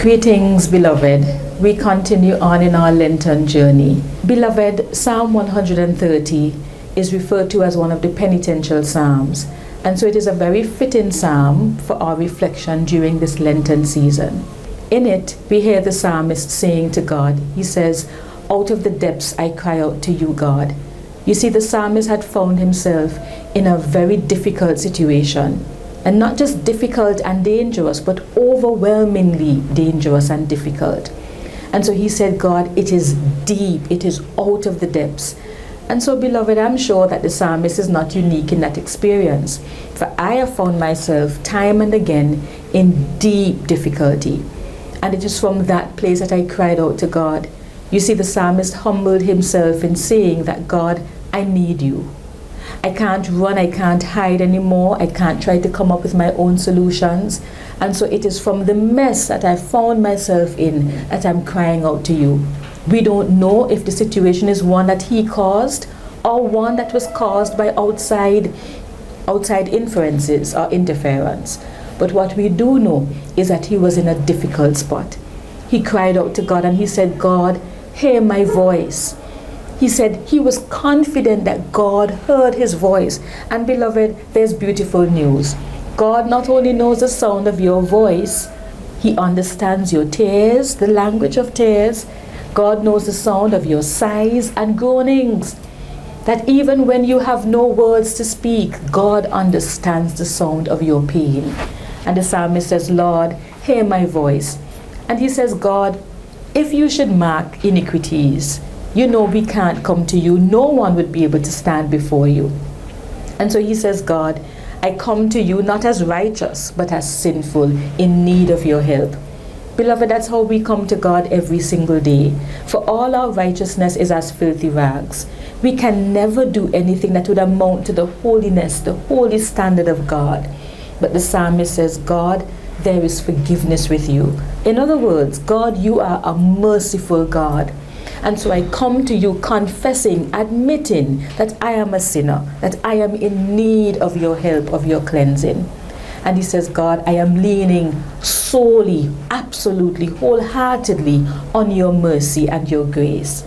Greetings, beloved. We continue on in our Lenten journey. Beloved, Psalm 130 is referred to as one of the penitential psalms, and so it is a very fitting psalm for our reflection during this Lenten season. In it, we hear the psalmist saying to God, he says, "Out of the depths I cry out to you, God." You see, the psalmist had found himself in a very difficult situation. And not just difficult and dangerous, but overwhelmingly dangerous and difficult. And so he said, God, it is deep, it is out of the depths. And so, beloved, I'm sure that the psalmist is not unique in that experience. For I have found myself time and again in deep difficulty. And it is from that place that I cried out to God. You see, the psalmist humbled himself in saying that, God, I need you. I can't run, I can't hide anymore, I can't try to come up with my own solutions. And so it is from the mess that I found myself in that I'm crying out to you. We don't know if the situation is one that he caused or one that was caused by outside influences or interference. But what we do know is that he was in a difficult spot. He cried out to God and he said, God, hear my voice. He said he was confident that God heard his voice. And beloved, there's beautiful news. God not only knows the sound of your voice, he understands your tears, the language of tears. God knows the sound of your sighs and groanings. That even when you have no words to speak, God understands the sound of your pain. And the psalmist says, Lord, hear my voice. And he says, God, if you should mark iniquities, you know we can't come to you. No one would be able to stand before you. And so he says, God, I come to you not as righteous, but as sinful, in need of your help. Beloved, that's how we come to God every single day. For all our righteousness is as filthy rags. We can never do anything that would amount to the holiness, the holy standard of God. But the psalmist says, God, there is forgiveness with you. In other words, God, you are a merciful God. And so I come to you confessing, admitting that I am a sinner, that I am in need of your help, of your cleansing. And he says, God, I am leaning solely, absolutely, wholeheartedly on your mercy and your grace.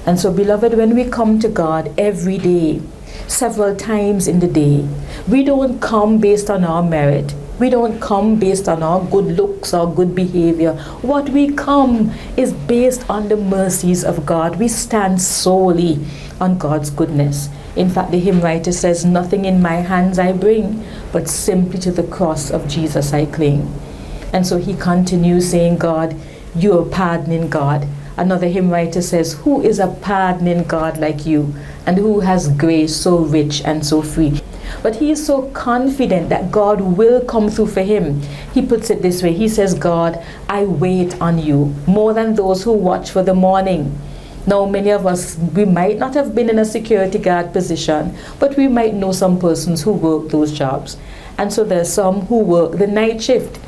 And so, beloved, when we come to God every day, several times in the day, we don't come based on our merit. We don't come based on our good looks or good behavior. What we come is based on the mercies of God. We stand solely on God's goodness. In fact, the hymn writer says, nothing in my hands I bring, but simply to the cross of Jesus I cling. And so he continues saying, God, you're a pardoning God. Another hymn writer says, who is a pardoning God like you? And who has grace so rich and so free? But he is so confident that God will come through for him. He puts it this way. He says, God, I wait on you more than those who watch for the morning. Now, many of us, we might not have been in a security guard position, but we might know some persons who work those jobs. And so there's some who work the night shift.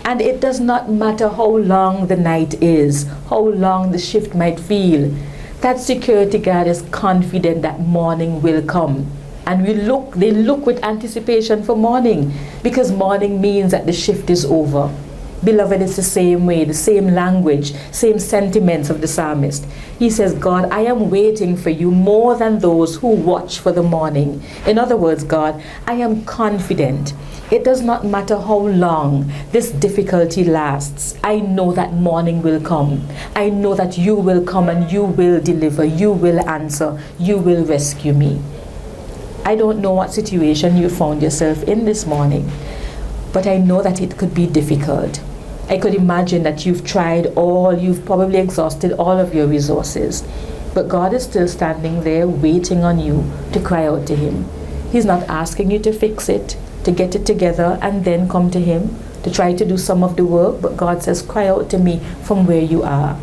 And it does not matter how long the night is, how long the shift might feel. That security guard is confident that morning will come. And they look with anticipation for morning, because morning means that the shift is over. Beloved, it's the same way, the same language, same sentiments of the psalmist. He says, God, I am waiting for you more than those who watch for the morning. In other words, God, I am confident. It does not matter how long this difficulty lasts. I know that morning will come. I know that you will come and you will deliver, you will answer, you will rescue me. I don't know what situation you found yourself in this morning, but I know that it could be difficult. I could imagine that you've probably exhausted all of your resources, but God is still standing there waiting on you to cry out to him. He's not asking you to fix it, to get it together and then come to him, to try to do some of the work, but God says, cry out to me from where you are,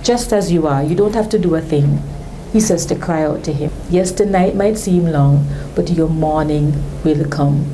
just as you are. You don't have to do a thing. He says to cry out to him. Yes, the night might seem long, but your morning will come.